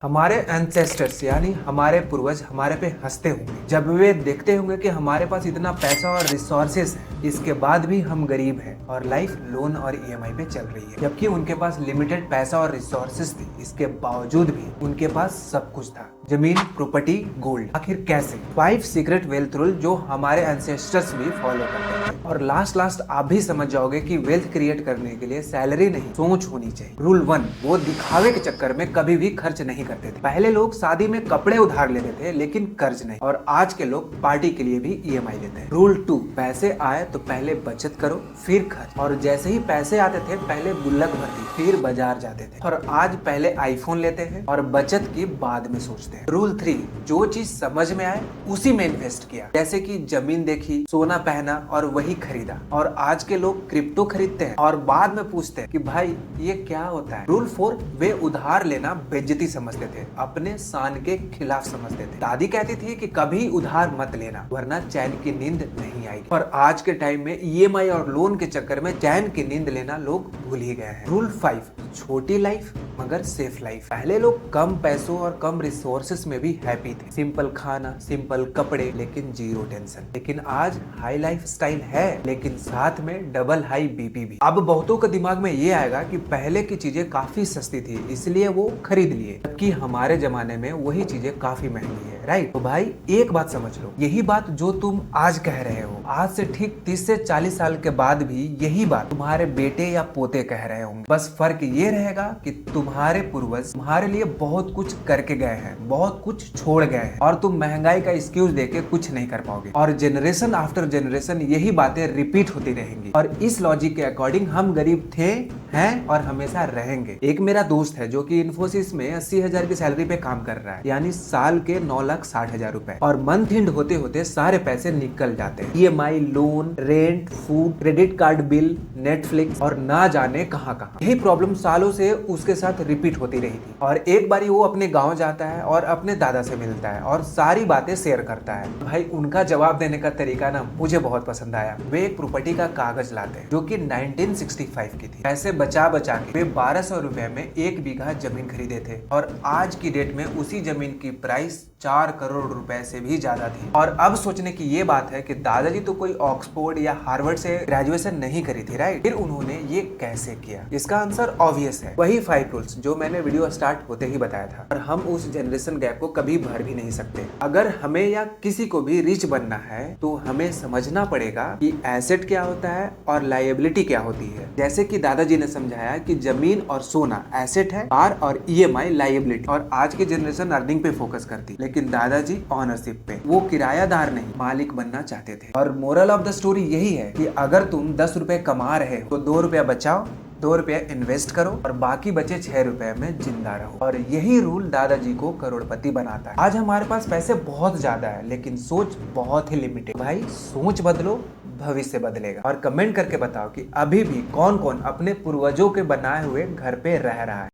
हमारे एंसेस्टर्स यानी हमारे पूर्वज हमारे पे हंसते होंगे जब वे देखते होंगे कि हमारे पास इतना पैसा और रिसोर्सेस है, इसके बाद भी हम गरीब हैं और लाइफ लोन और ईएमआई पे चल रही है। जबकि उनके पास लिमिटेड पैसा और रिसोर्सेस थी, इसके बावजूद भी उनके पास सब कुछ था, जमीन, प्रॉपर्टी, गोल्ड। आखिर कैसे? 5 सीक्रेट वेल्थ रूल जो हमारे एंसेस्टर्स भी फॉलो करते थे। और लास्ट आप भी समझ जाओगे कि वेल्थ क्रिएट करने के लिए सैलरी नहीं, सोच होनी चाहिए। रूल 1, वो दिखावे के चक्कर में कभी भी खर्च नहीं करते थे। पहले लोग शादी में कपड़े उधार लेते थे लेकिन कर्ज नहीं, और आज के लोग पार्टी के लिए भी ईएमआई लेते हैं। रूल 2, पैसे आए तो पहले बचत करो फिर खर्च, और जैसे ही पैसे आते थे पहले गुल्लक भरती फिर बाजार जाते थे। और आज पहले आईफोन लेते हैं और बचत की बाद में सोचते हैं। रूल 3, जो चीज समझ में आए उसी में इन्वेस्ट किया, जैसे कि जमीन देखी, सोना पहना और वही खरीदा। और आज के लोग क्रिप्टो खरीदते हैं और बाद में पूछते हैं कि भाई ये क्या होता है। रूल 4, वे उधार लेना बेइज्जती समझते थे, अपने शान के खिलाफ समझते थे। दादी कहती थी कि कभी उधार मत लेना वरना चैन की नींद नहीं आएगी। और आज के टाइम में ईएमआई और लोन के चक्कर में चैन की नींद लेना लोग भूल ही गए हैं। रूल 5, छोटी लाइफ मगर सेफ लाइफ। पहले लोग कम पैसों और कम रिसोर्सेस में भी हैप्पी थे, सिंपल खाना, सिंपल कपड़े, लेकिन जीरो टेंशन। लेकिन आज हाई लाइफ स्टाइल है लेकिन साथ में डबल हाई बीपी भी। अब बहुतों के दिमाग में ये आएगा कि पहले की चीजें काफी सस्ती थी इसलिए वो खरीद लिए, जबकि हमारे जमाने में वही चीजें काफी महंगी है। राइट? तो भाई एक बात समझ लो, यही बात जो तुम आज कह रहे हो, आज से ठीक 30 से 40 साल के बाद भी यही बात तुम्हारे बेटे या पोते कह रहे होंगे। बस फर्क ये रहेगा कि तुम्हारे पूर्वज तुम्हारे लिए बहुत कुछ करके गए हैं, बहुत कुछ छोड़ गए हैं, और तुम महंगाई का एक्सक्यूज देके कुछ नहीं कर पाओगे। और जनरेशन आफ्टर जनरेशन यही बातें रिपीट होती रहेंगी। और इस लॉजिक के अकॉर्डिंग हम गरीब थे, हैं और हमेशा रहेंगे। एक मेरा दोस्त है जो कि इन्फोसिस में 80,000 की सैलरी पे काम कर रहा है, यानी साल के 9,60,000 रुपए, और मंथ एंड होते होते सारे पैसे निकल जाते हैं। EMI, loan, rent, food, credit card bill, Netflix और ना जाने कहां कहां। यही प्रॉब्लम सालों से उसके साथ रिपीट होती रही थी। और एक बारी वो अपने गांव जाता है और अपने दादा से मिलता है और सारी बातें शेयर करता है। भाई उनका जवाब देने का तरीका ना मुझे बहुत पसंद आया। वे एक प्रॉपर्टी का कागज लाते हैं जो कि 1965 की थी। पैसे बचा बचा के वे 1200 रुपए में 1 बीघा जमीन खरीदे थे, और आज की डेट में उसी जमीन की प्राइस 4 करोड़ रुपए से भी ज्यादा थी। और अब सोचने की ये बात है कि दादाजी तो कोई ऑक्सफोर्ड या हार्वर्ड से ग्रेजुएशन नहीं करी थी, राइट? फिर उन्होंने ये कैसे किया? इसका आंसर ऑब्वियस है, वही 5 रूल्स जो मैंने वीडियो स्टार्ट होते ही बताया था। और हम उस जनरेशन गैप को कभी भर भी नहीं सकते। अगर हमें या किसी को भी रिच बनना है तो हमें समझना पड़ेगा कि एसेट क्या होता है और लायबिलिटी क्या होती है। जैसे कि दादाजी ने समझाया कि जमीन और सोना एसेट है, कार और ईएमआई लायबिलिटी। और आज की जनरेशन अर्निंग पे फोकस करती, लेकिन दादाजी ऑनरशिप पे। वो किरायादार नहीं, मालिक बनना चाहते थे। और मोरल ऑफ द स्टोरी यही है कि अगर तुम 10 रुपए कमा रहे हो तो 2 रुपया बचाओ, 2 रुपया इन्वेस्ट करो और बाकी बचे 6 रुपए में जिंदा रहो। और यही रूल दादाजी को करोड़पति बनाता है। आज हमारे पास पैसे बहुत ज्यादा है लेकिन सोच बहुत ही लिमिटेड। भाई सोच बदलो, भविष्य बदलेगा। और कमेंट करके बताओ कि अभी भी कौन कौन अपने पूर्वजों के बनाए हुए घर पे रह रहा है।